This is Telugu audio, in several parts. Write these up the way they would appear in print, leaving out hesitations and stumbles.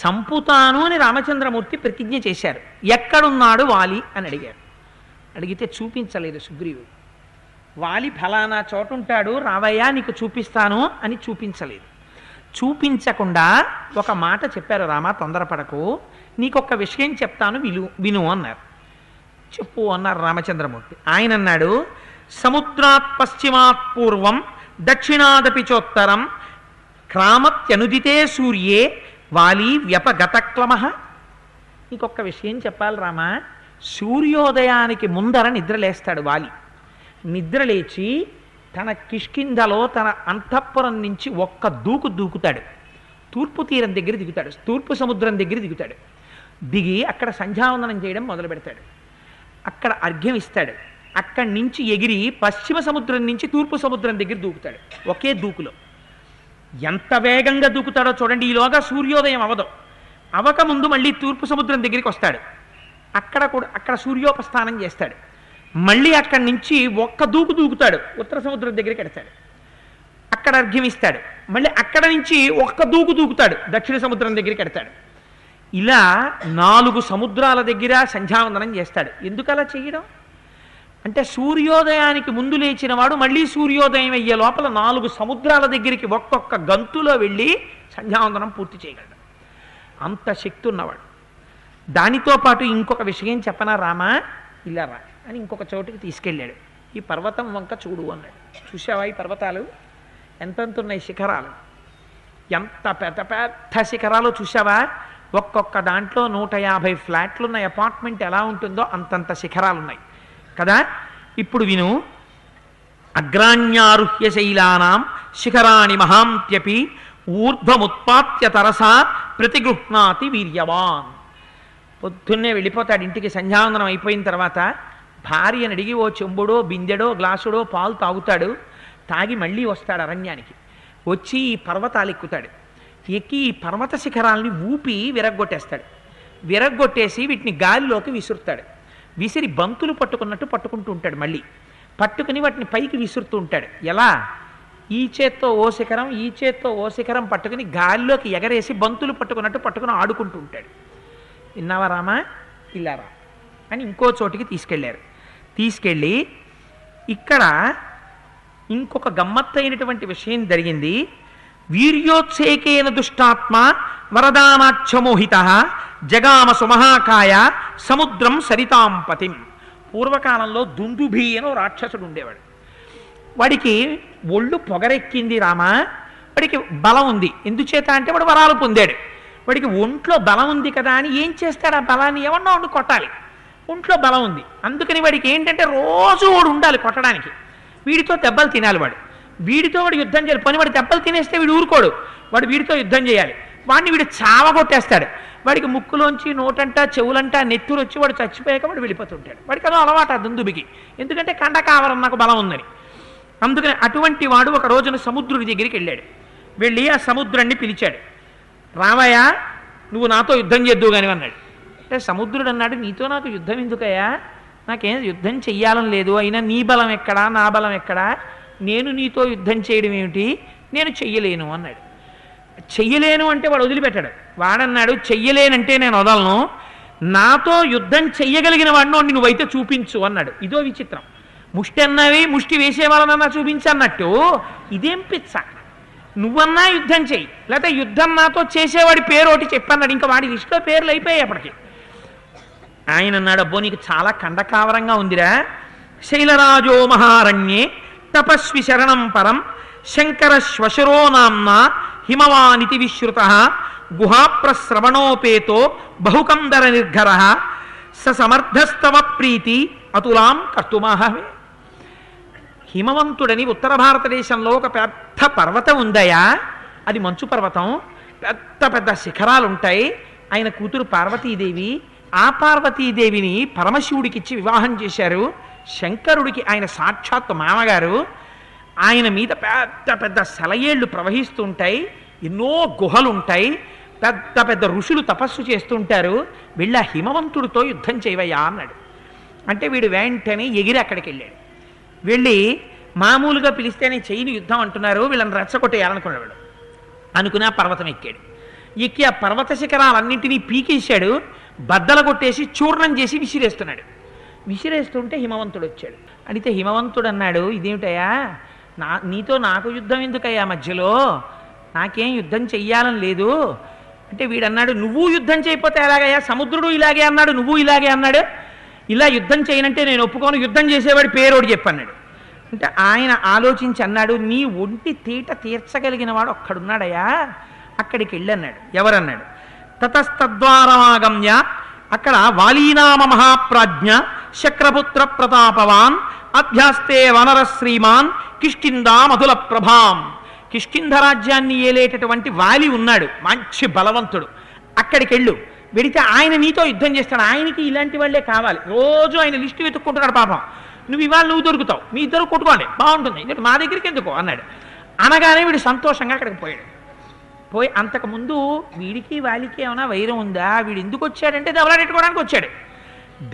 చంపుతాను అని రామచంద్రమూర్తి ప్రతిజ్ఞ చేశారు. ఎక్కడున్నాడు వాలి అని అడిగారు. అడిగితే చూపించలేదు సుగ్రీవుడు. వాలి ఫలానా చోటు ఉంటాడు, రావయ్యా నీకు చూపిస్తాను అని చూపించలేదు. చూపించకుండా ఒక మాట చెప్పారు, రామ తొందరపడకు, నీకొక్క విషయం చెప్తాను విను అన్నారు. చెప్పు అన్నారు రామచంద్రమూర్తి. ఆయన అన్నాడు, సముద్రాత్ పశ్చిమాత్ పూర్వం దక్షిణాదపి చోత్తరం క్రామత్యనుదితే సూర్యే వాలి వ్యపగతక్లమః. నీకొక్క విషయం చెప్పాలి రామ, సూర్యోదయానికి ముందర నిద్రలేస్తాడు వాలి. నిద్రలేచి తన కిష్కింధలో తన అంతఃపురం నుంచి ఒక్క దూకుతాడు. తూర్పు తీరం దగ్గర దిగుతాడు, తూర్పు సముద్రం దగ్గర దిగుతాడు. దిగి అక్కడ సంధ్యావందనం చేయడం మొదలు పెడతాడు. అక్కడ అర్ఘ్యం ఇస్తాడు. అక్కడి నుంచి ఎగిరి పశ్చిమ సముద్రం నుంచి తూర్పు సముద్రం దగ్గర దూకుతాడు. ఒకే దూకులో ఎంత వేగంగా దూకుతాడో చూడండి. ఈలోగా సూర్యోదయం అవకముందు మళ్ళీ తూర్పు సముద్రం దగ్గరికి వస్తాడు. అక్కడ సూర్యోపస్థానం చేస్తాడు. మళ్ళీ అక్కడి నుంచి ఒక్క దూకుతాడు, ఉత్తర సముద్రం దగ్గరికి ఎడతాడు. అక్కడ అర్ఘ్యం ఇస్తాడు. మళ్ళీ అక్కడ నుంచి ఒక్క దూకుతాడు, దక్షిణ సముద్రం దగ్గరికి ఎడతాడు. ఇలా 4 సముద్రాల దగ్గర సంధ్యావందనం చేస్తాడు. ఎందుకు అలా చేయడం అంటే, సూర్యోదయానికి ముందు లేచిన వాడు మళ్ళీ సూర్యోదయం అయ్యే లోపల 4 సముద్రాల దగ్గరికి ఒక్కొక్క గంతులో వెళ్ళి సంధ్యావందనం పూర్తి చేయగలడు. అంత శక్తి ఉన్నవాడు. దానితో పాటు ఇంకొక విషయం చెప్పనా రామా, ఇలా రా అని ఇంకొక చోటుకి తీసుకెళ్ళాడు. ఈ పర్వతం వంక చూడు అన్నాడు. చూసావా ఈ పర్వతాలు ఎంతెంత ఉన్నాయి, శిఖరాలు ఎంత పెద్ద పెద్ద శిఖరాలు చూసావా? ఒక్కొక్క దాంట్లో 150 ఫ్లాట్లు ఉన్న అపార్ట్మెంట్ ఎలా ఉంటుందో అంతంత శిఖరాలు ఉన్నాయి కదా. ఇప్పుడు విను, అగ్రాణ్యారుహ్య శైలానాం శిఖరాణి మహాంత్యపి ఊర్ధ్వముత్పాత్య తరసా ప్రతిగృహ్ణాతి వీర్యవాన్. పొద్దున్నే వెళ్ళిపోతాడు ఇంటికి. సంధ్యావందనం అయిపోయిన తర్వాత భార్యను అడిగి ఓ చెంబుడో బిందెడో గ్లాసుడో పాలు తాగుతాడు. తాగి మళ్ళీ వస్తాడు అరణ్యానికి. వచ్చి ఈ పర్వతాలు ఎక్కుతాడు. ఎక్కి ఈ పర్వత శిఖరాలని ఊపి విరగ్గొట్టేస్తాడు. విరగ్గొట్టేసి వీటిని గాలిలోకి విసురుతాడు. విసిరి బంతులు పట్టుకుంటూ ఉంటాడు. మళ్ళీ పట్టుకుని వాటిని పైకి విసురుతూ ఉంటాడు. ఎలా? ఈ చేత్తో ఓ శిఖరం, ఈ చేత్తో ఓ శిఖరం పట్టుకుని గాలిలోకి ఎగరేసి బంతులు పట్టుకుని ఆడుకుంటూ ఉంటాడు. విన్నావా రామా, ఇలా రా అని ఇంకో చోటికి తీసుకెళ్ళారు. తీసుకెళ్ళి ఇక్కడ ఇంకొక గమ్మత్తైనటువంటి విషయం జరిగింది. వీర్యోత్సేకేన దుష్టాత్మ వరదానాక్షమోహిత జగామ సుమహాకాయ సముద్రం సరితాంపతిం. పూర్వకాలంలో దుందుభి అని రాక్షసుడు ఉండేవాడు. వాడికి ఒళ్ళు పొగరెక్కింది రామా. వాడికి బలం ఉంది. ఎందుచేత అంటే వాడు వరాలు పొందాడు. వాడికి ఒంట్లో బలం ఉంది కదా అని ఏం చేస్తాడు? ఆ బలాన్ని ఎవరినో ఉండి కొట్టాలి. ఒంట్లో బలం ఉంది, అందుకని వాడికి ఏంటంటే రోజు వాడు ఉండాలి కొట్టడానికి. వీడితో దెబ్బలు తినాలి వాడు. వీడితో వాడు యుద్ధం చేయాలి. పని వాడు దెబ్బలు తినేస్తే వీడు ఊరుకోడు. వాడు వీడితో యుద్ధం చేయాలి. వాడిని వీడు చావగొట్టేస్తాడు. వాడికి ముక్కులోంచి నోటంటా చెవులంటా నెత్తురు వచ్చి వాడు చచ్చిపోయాక వాడు వెళ్ళిపోతుంటాడు. వాడికి అదో అలవాటు ఆ దుందుబికి. ఎందుకంటే కండకావరం నాకు బలం ఉందని. అందుకని అటువంటి వాడు ఒక రోజున సముద్రుడి దగ్గరికి వెళ్ళాడు. వెళ్ళి ఆ సముద్రాన్ని పిలిచాడు. రావయ్యా, నువ్వు నాతో యుద్ధం చేద్దువు కానీ అన్నాడు. అంటే సముద్రుడు అన్నాడు, నీతో నాకు యుద్ధం ఎందుకయ్యా? నాకేం యుద్ధం చెయ్యాలని లేదు. అయినా నీ బలం ఎక్కడా, నా బలం ఎక్కడా? నేను నీతో యుద్ధం చేయడం ఏమిటి? నేను చెయ్యలేను అన్నాడు. చెయ్యలేను అంటే వాడు వదిలిపెట్టాడు. వాడన్నాడు, చెయ్యలేనంటే నేను వదలను, నాతో యుద్ధం చెయ్యగలిగిన వాడిని నువ్వైతే చూపించు అన్నాడు. ఇదో విచిత్రం. ముష్టి అన్నవి ముష్టి వేసే వాళ్ళనన్నా చూపించన్నట్టు ఇదేం పిచ్చ. నువ్వన్నా యుద్ధం చెయ్యి, లేకపోతే యుద్ధం నాతో చేసేవాడి పేరు ఒకటి చెప్పన్నాడు. ఇంకా వాడి లిస్టులో పేర్లు అయిపోయాయి అప్పటికి. ఆయన అన్నాడు, అబ్బో నీకు చాలా కండకావరంగా ఉందిరా. శైలరాజో మహారణ్యే తపస్వి శరణం పరం శంకర శ్వశరో నామ్నా హిమవానితి విశ్రుత గుహాప్రశ్రవణోపేతో బహుకందర నిర్ఘర స సమర్థస్తవ ప్రీతి అతులాం కర్తుమాహవే. హిమవంతుడని ఉత్తర భారతదేశంలో ఒక పెద్ద పర్వతం ఉందయా. అది మంచు పర్వతం. పెద్ద పెద్ద శిఖరాలు ఉంటాయి. ఆయన కూతురు పార్వతీదేవి. ఆ పార్వతీదేవిని పరమశివుడికిచ్చి వివాహం చేశారు. శంకరుడికి ఆయన సాక్షాత్తు మామగారు. ఆయన మీద పెద్ద పెద్ద సెలయేళ్లు ప్రవహిస్తుంటాయి. ఎన్నో గుహలు ఉంటాయి. పెద్ద పెద్ద ఋషులు తపస్సు చేస్తుంటారు. వెళ్ళి ఆ హిమవంతుడితో యుద్ధం చేయవయ్యా అన్నాడు. అంటే వీడు వెంటనే ఎగిరి అక్కడికి వెళ్ళాడు. వెళ్ళి మామూలుగా పిలిస్తేనే చెయ్యిని యుద్ధం అంటున్నారు, వీళ్ళని రెచ్చగొట్టేయాలనుకున్నాడు. అనుకుని ఆ పర్వతం ఎక్కాడు. ఎక్కి ఆ పర్వత శిఖరాలన్నింటినీ పీకేశాడు, బద్దలు కొట్టేసి చూర్ణం చేసి విసిరేస్తున్నాడు. విసిరేస్తుంటే హిమవంతుడు వచ్చాడు. అడిగితే హిమవంతుడు అన్నాడు, ఇదేమిటయ్యా, నీతో నాకు యుద్ధం ఎందుకయ్యా మధ్యలో, నాకేం యుద్ధం చెయ్యాలని లేదు అంటే వీడన్నాడు, నువ్వు యుద్ధం చేయకపోతే ఎలాగయ్యా, సముద్రుడు ఇలాగే అన్నాడు, నువ్వు ఇలాగే అన్నాడు, ఇలా యుద్ధం చేయనంటే నేను ఒప్పుకోను, యుద్ధం చేసేవాడి పేరోడు చెప్పన్నాడు. అంటే ఆయన ఆలోచించి అన్నాడు, నీ ఒంటి తీట తీర్చగలిగిన వాడు ఒక్కడున్నాడయ్యా, అక్కడికి వెళ్ళన్నాడు. ఎవరన్నాడు? తతస్తద్వారమాగమ్య, అక్కడ వాలీనామ మహాప్రాజ్ఞ శక్రపుత్ర ప్రతాపవాన్ అభ్యాస్తే వనర శ్రీమాన్ కిష్కిందా మధుల ప్రభాం. కిష్కింధ రాజ్యాన్ని ఏలేటటువంటి వాలి ఉన్నాడు, మంచి బలవంతుడు. అక్కడికి వెళ్ళు, వెడితే ఆయన నీతో యుద్ధం చేస్తాడు. ఆయనకి ఇలాంటి వాళ్ళే కావాలి, రోజు ఆయన లిస్టు వెతుక్కుంటున్నాడు. పాపం, నువ్వు ఇవాళ నువ్వు దొరుకుతావు, మీ ఇద్దరు కొట్టుకోండి బాగుంటుంది, మా దగ్గరికి ఎందుకో అన్నాడు. అనగానే వీడు సంతోషంగా అక్కడికి పోయాడు. పోయి అంతకుముందు వీడికి వాలికి ఏమైనా వైరం ఉందా, వీడు ఎందుకు వచ్చాడంటే దెబ్బలాటెట్టుకోవడానికి వచ్చాడు.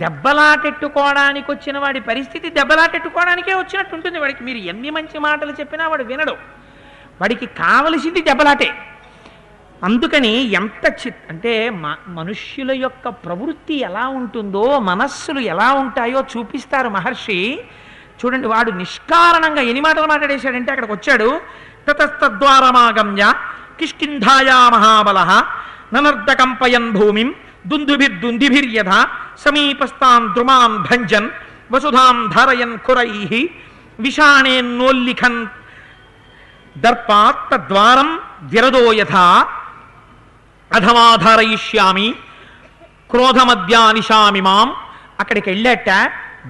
దెబ్బలాటెట్టుకోవడానికి వచ్చిన వాడి పరిస్థితి దెబ్బలాటెట్టుకోవడానికే వచ్చినట్టు ఉంటుంది వాడికి. మీరు ఎన్ని మంచి మాటలు చెప్పినా వాడు వినడు, వాడికి కావలసింది దెబ్బలాటే. అందుకని ఎంత అంటే మనుష్యుల యొక్క ప్రవృత్తి ఎలా ఉంటుందో, మనస్సులు ఎలా ఉంటాయో చూపిస్తారు మహర్షి. చూడండి, వాడు నిష్కారణంగా ఎన్ని మాటలు మాట్లాడేశాడంటే అక్కడికి వచ్చాడు. తతస్తద్వారమాగమ్య కిష్కింధాయా మహాబల ననర్దకంపయన్ భూమిం దుందుభిర్దుందిభిర్యథ సమీపస్థాన్ ద్రుమాన్ భంజన్ వసుధాం ధారయన్ ఖురైః విషాణేన్నోల్లిఖన్ దర్పాత్ తద్వారం విరదో యథా అధమాధారయిష్యామి క్రోధమద్యానిశామి మాం. అక్కడికి వెళ్ళాట,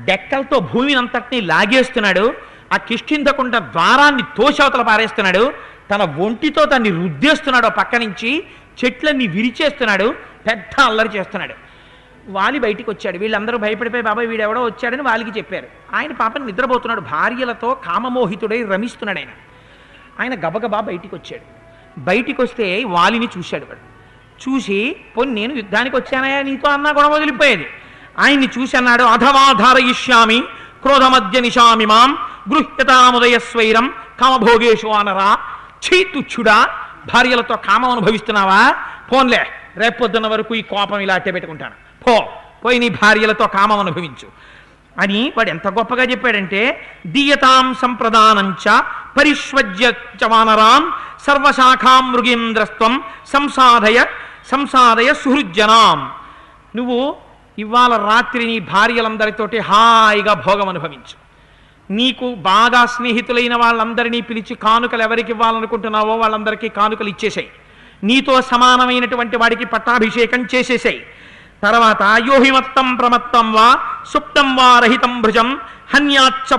డెక్కలతో భూమిని అంతటినీ లాగేస్తున్నాడు. ఆ కిష్కింధకుండ ద్వారాన్ని తోషవతల పారేస్తున్నాడు. తన ఒంటితో దాన్ని రుద్దేస్తున్నాడు. పక్క నుంచి చెట్లన్నీ విరిచేస్తున్నాడు. పెద్ద అల్లరి చేస్తున్నాడు. వాలి బయటికి వచ్చాడు. వీళ్ళందరూ భయపడిపోయి బాబాయ్ వీడెవడో వచ్చాడని వాలికి చెప్పారు. ఆయన పాపని నిద్రపోతున్నాడు. భార్యలతో కామమోహితుడై రమిస్తున్నాడు. ఆయన గబగబా బయటికి వచ్చాడు. బయటికి వస్తే వాలిని చూశాడు. వాడు చూసి, పోనీ నేను యుద్ధానికి వచ్చానయా నీతో అన్నా గొడవ వదిలిపోయేది. ఆయన్ని చూసి అన్నాడు, అధమాధారయిష్యామి క్రోధమద్య నిశామి మాం గృహ్యతాముదయ స్వైరం కామభోగేషు అనరా. ఛీ తుచ్చుడా, భార్యలతో కామం అనుభవిస్తున్నావా? పోన్లే, రేపొద్దున్న వరకు ఈ కోపం ఇలా అట్టే పెట్టుకుంటాను, పోయి నీ భార్యలతో కామం అనుభవించు అని వాడు ఎంత గొప్పగా చెప్పాడంటే, దీయతాం సంప్రదానంచ పరిష్వజ్య చవానరాం సర్వశాఖాం మృగేంద్రస్త్వం సంసాదయ సుహృజ్జనాం. నువ్వు ఇవాళ రాత్రి నీ భార్యలందరితోటి హాయిగా భోగం అనుభవించు. నీకు బాగా స్నేహితులైన వాళ్ళందరినీ పిలిచి కానుకలు ఎవరికి ఇవ్వాలనుకుంటున్నావో వాళ్ళందరికీ కానుకలు ఇచ్చేసాయి. నీతో సమానమైనటువంటి వాడికి పట్టాభిషేకం చేసేసాయి. తర్వాత యోహిమత్తం ప్రమత్తం వా సుప్తం వా రహితం భృజం హన్యాచ్చ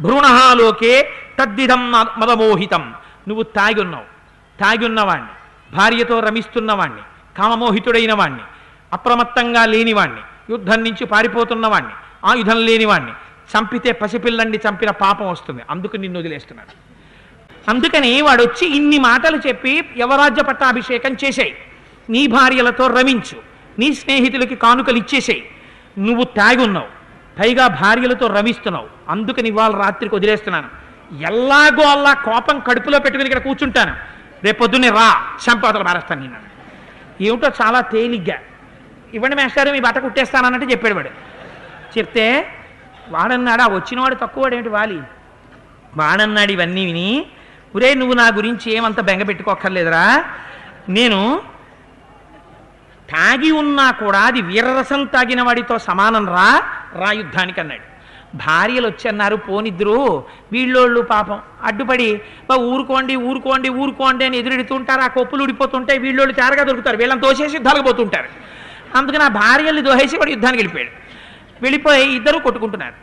భ్రూణలోకే తద్విధం మదమోహితం. నువ్వు తాగి ఉన్నవాణ్ణి, భార్యతో రమిస్తున్నవాణ్ణి, కామమోహితుడైన వాణ్ణి, అప్రమత్తంగా లేనివాణ్ణి, యుద్ధం నుంచి పారిపోతున్నవాణ్ణి, ఆయుధం లేనివాణ్ణి చంపితే పసిపిల్లండి చంపిన పాపం వస్తుంది, అందుకు నిన్ను వదిలేస్తున్నాడు. అందుకని వాడు వచ్చి ఇన్ని మాటలు చెప్పి యవరాజ్య పట్టాభిషేకం చేసేయి, నీ భార్యలతో రమించు, నీ స్నేహితులకి కానుకలు ఇచ్చేసేయి, నువ్వు తాగున్నావు, పైగా భార్యలతో రమిస్తున్నావు, అందుకని ఇవాళ రాత్రికి వదిలేస్తున్నాను. ఎల్లాగో అల్లా కోపం కడుపులో పెట్టుకుని ఇక్కడ కూర్చుంటాను, రేపొద్దునే రా చంపవతలు మారేస్తాను నేను. ఏమిటో చాలా తేలిగ్గా, ఇవ్వండి మేస్టారు మీ బట్ట కుట్టేస్తానన్నట్టు చెప్పాడు వాడు. చెప్తే వాడన్నాడు, ఆ వచ్చినవాడు తక్కువవాడు ఏమిటి వాలి, వాడన్నాడు ఇవన్నీ విని, ఒరే నువ్వు నా గురించి ఏమంత బెంగ పెట్టుకోక్కర్లేదురా, నేను తాగి ఉన్నా కూడా అది వీరరసం తాగిన వాడితో సమానం రా యుద్ధానికి అన్నాడు. భార్యలు వచ్చి అన్నారు, పోనిద్దరు వీళ్ళోళ్ళు పాపం అడ్డుపడి ఊరుకోండి అని ఎదురెడుతుంటారు. ఆ కొప్పులు ఊడిపోతుంటాయి, వీళ్ళోళ్ళు చారగా దొరుకుతారు, వీళ్ళని దోసేసి యుద్ధాలకు పోతుంటారు. అందుకని ఆ భార్యల్ని దోహేసి వాడు యుద్ధానికి వెళ్ళిపోయి ఇద్దరు కొట్టుకుంటున్నారు.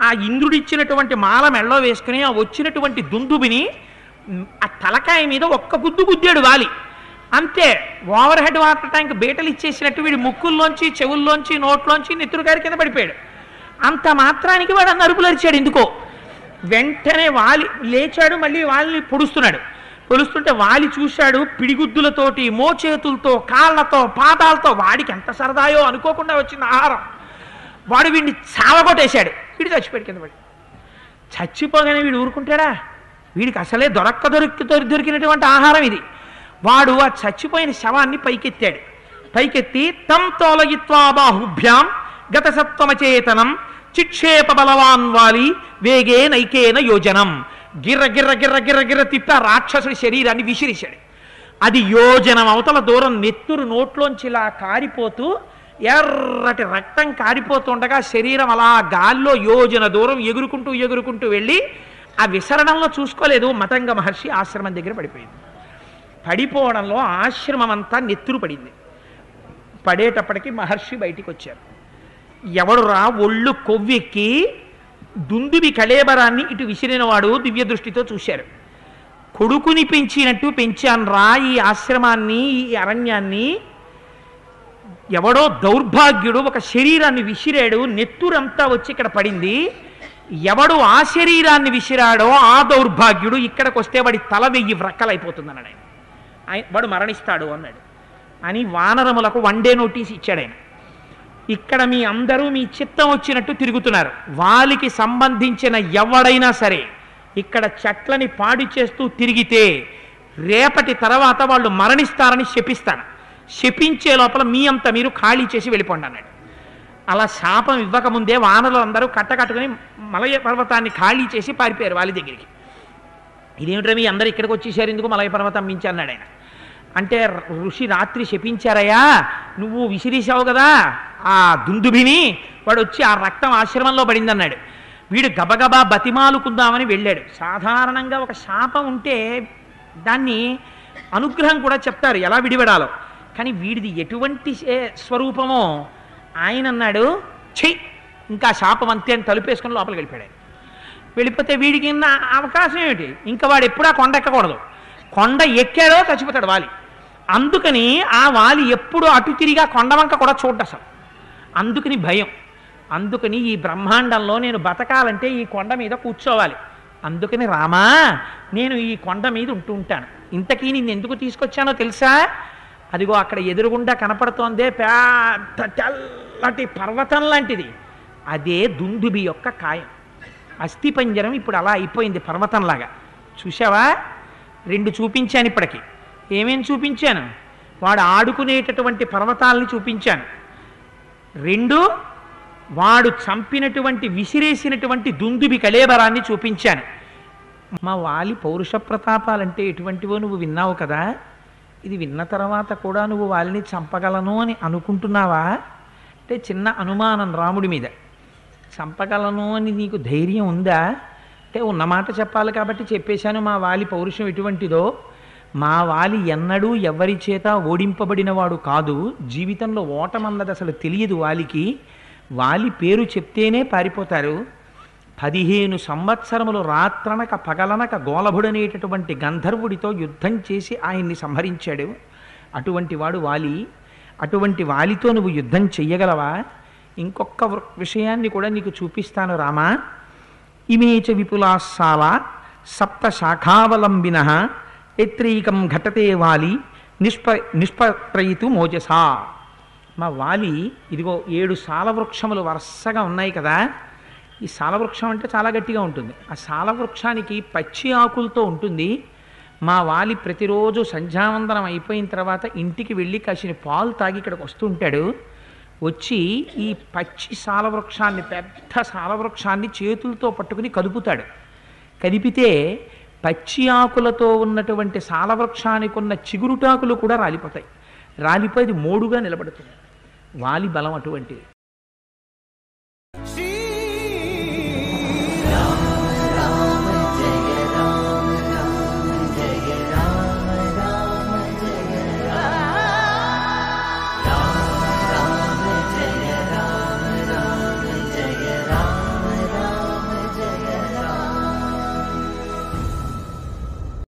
ఆ ఇంద్రుడిచ్చినటువంటి మాల మెళ్ళో వేసుకుని ఆ వచ్చినటువంటి దుందుబిని ఆ తలకాయ మీద ఒక్క గుద్దాడు వాలి. అంతే, ఓవర్ హెడ్ వాటర్ ట్యాంక్ బీటలు ఇచ్చేసినట్టు వీడి ముక్కుల్లోంచి, చెవుల్లోంచి, నోట్లోంచి నెత్తురుగారి కింద పడిపోయాడు. అంత మాత్రానికి వాడు అరుపులు అరిచాడు. ఎందుకో వెంటనే వాలి లేచాడు, మళ్ళీ వాళ్ళని పొడుస్తుంటే వాలి చూశాడు. పిడిగుద్దులతోటి, మోచేతులతో, కాళ్ళతో, పాదాలతో, వాడికి ఎంత సరదాయో అనుకోకుండా వచ్చిన ఆహారం. వాడు వీడిని చావగొట్టేశాడు. వీడు చచ్చిపోయాడు కింద పడి. చచ్చిపోగానే వీడు ఊరుకుంటాడా? వీడికి అసలే దొరికినటువంటి ఆహారం ఇది. వాడు ఆ చచ్చిపోయిన శవాన్ని పైకెత్తాడు. పైకెత్తి తం తోలయిత్వా బాహుభ్యాం గత సత్వమచేతనం చిక్షేప బలవాన్ వాలి వేగే నైకేన యోజనం. గిర్ర గిర్ర గిర్ర గిర్ర గిర్ర తిప్పి ఆ రాక్షసుడి శరీరాన్ని విసిరిశాడు. అది యోజనం అవతల దూరం నెత్తురు నోట్లోంచి ఇలా కారిపోతూ ఎర్రటి రక్తం కారిపోతుండగా శరీరం అలా గాల్లో యోజన దూరం ఎగురుకుంటూ ఎగురుకుంటూ వెళ్ళి ఆ విసరణంలో చూసుకోలేదు. మతంగ మహర్షి ఆశ్రమం దగ్గర పడిపోయింది. పడిపోవడంలో ఆశ్రమం అంతా నెత్తురు పడింది. పడేటప్పటికి మహర్షి బయటికి వచ్చారు. ఎవడురా ఒళ్ళు కొవ్వెక్కి దుందుబి కళేబరాన్ని ఇటు విసిరినవాడు దివ్య దృష్టితో చూశారు. కొడుకుని పెంచినట్టు పెంచాన్రా ఈ ఆశ్రమాన్ని, ఈ అరణ్యాన్ని. ఎవడో దౌర్భాగ్యుడు ఒక శరీరాన్ని విసిరాడు, నెత్తురంతా వచ్చి ఇక్కడ పడింది. ఎవడు ఆ శరీరాన్ని విసిరాడో ఆ దౌర్భాగ్యుడు ఇక్కడికి వస్తే వాడి తల 1000 వ్రక్కలైపోతుంది అన్నాడు ఆయన. వాడు మరణిస్తాడు అన్నాడు అని వానరములకు 1 డే నోటీస్ ఇచ్చాడు ఆయన. ఇక్కడ మీ అందరూ మీ చిత్తం వచ్చినట్టు తిరుగుతున్నారు. వాలికి సంబంధించిన ఎవడైనా సరే ఇక్కడ చెట్లని పాడి చేస్తూ తిరిగితే రేపటి తర్వాత వాళ్ళు మరణిస్తారని శపిస్తాను. శపించే లోపల మీ అంతా మీరు ఖాళీ చేసి వెళ్ళిపోండి అన్నాడు. అలా శాపం ఇవ్వకముందే వానరులు అందరూ కట్టకట్టుకుని మలయ పర్వతాన్ని ఖాళీ చేసి పారిపోయారు వాలి దగ్గరికి. ఇదేమిటో మీ అందరూ ఇక్కడికి వచ్చేసారు, ఎందుకు మలయ పర్వతం మించి అన్నాడు ఆయన. అంటే ఋషి రాత్రి శపించారయ్యా, నువ్వు విసిరేసావు కదా ఆ దుందుభిని, వాడు వచ్చి ఆ రక్తం ఆశ్రమంలో పడింది అన్నాడు. వీడు గబగబా బతిమాలుకుందామని వెళ్ళాడు. సాధారణంగా ఒక శాపం ఉంటే దాన్ని అనుగ్రహం కూడా చెప్తారు ఎలా విడిపడాలో. కానీ వీడిది ఎటువంటి స్వరూపమో ఆయన అన్నాడు, చెయ్యి ఇంకా శాపం అంతే అని తలుపేసుకుని లోపలికి వెళ్ళిపోయాడు. వెళ్ళిపోతే వీడికి అవకాశం ఏమిటి, ఇంకా వాడు ఎప్పుడూ ఆ కొండ ఎక్కకూడదు. కొండ ఎక్కాడో చచ్చిపోతాడు వాలి. అందుకని ఆ వాలి ఎప్పుడు అటు తిరిగా కొండ వంక కూడా చూడ్డ అసలు. అందుకని భయం. అందుకని ఈ బ్రహ్మాండంలో నేను బతకాలంటే ఈ కొండ మీద కూర్చోవాలి. అందుకని రామా నేను ఈ కొండ మీద ఉంటూ ఉంటాను. ఇంతకీ నేను ఎందుకు తీసుకొచ్చానో తెలుసా? అదిగో అక్కడ ఎదురుగుండా కనపడుతోందే పెద్ద తెల్లటి పర్వతం లాంటిది, అదే దుందుబి యొక్క కాయం. అస్థిపంజరం ఇప్పుడు అలా అయిపోయింది పర్వతంలాగా. చూసావా? 2 చూపించాను ఇప్పటికి. ఏమేం చూపించాను? వాడు ఆడుకునేటటువంటి పర్వతాలని చూపించాను. 2 వాడు చంపినటువంటి విసిరేసినటువంటి దుందుబి కళేబరాన్ని చూపించాను. మా వాలి పౌరుష ప్రతాపాలంటే ఎటువంటివో నువ్వు విన్నావు కదా. ఇది విన్న తర్వాత కూడా నువ్వు వాలిని చంపగలను అని అనుకుంటున్నావా? అంటే చిన్న అనుమానం రాముడి మీద. చంపగలను అని నీకు ధైర్యం ఉందా అంటే ఉన్నమాట చెప్పాలి కాబట్టి చెప్పేశాను. మా వాలి పౌరుషం ఎటువంటిదో. మా వాలి ఎన్నడూ ఎవరి చేత ఓడింపబడినవాడు కాదు. జీవితంలో ఓటమన్నది అసలు తెలియదు వాలికి. వాలి పేరు చెప్తేనే పారిపోతారు. 15 సంవత్సరములు రాత్రనక పగలనక గోలభుడనేటటువంటి గంధర్వుడితో యుద్ధం చేసి ఆయన్ని సంహరించాడు. అటువంటి వాడు వాలి. అటువంటి వాలితో నువ్వు యుద్ధం చెయ్యగలవా? ఇంకొక విషయాన్ని కూడా నీకు చూపిస్తాను రామా. ఇమేచ విపులాశాల సప్త శాఖావలంబిన ఎత్రీకం ఘటతే వాలి నిష్పత్రయితు మోజసా. మా వాలి ఇదిగో 7 సాలవృక్షములు వరుసగా ఉన్నాయి కదా. ఈ సాలవృక్షం అంటే చాలా గట్టిగా ఉంటుంది. ఆ సాలవృక్షానికి పచ్చి ఆకులతో ఉంటుంది. మా వాలి ప్రతిరోజు సంధ్యావందనం అయిపోయిన తర్వాత ఇంటికి వెళ్ళి కాసిన పాలు తాగి ఇక్కడికి వస్తుంటాడు. వచ్చి ఈ పచ్చి సాలవృక్షాన్ని, పెద్ద సాలవృక్షాన్ని చేతులతో పట్టుకుని కదుపుతాడు. కదిపితే పచ్చి ఆకులతో ఉన్నటువంటి సాలవృక్షానికి ఉన్న చిగురుటాకులు కూడా రాలిపోతాయి. రాలిపోయి మోడుగా నిలబడుతుంది. వాలి బలం అటువంటిది.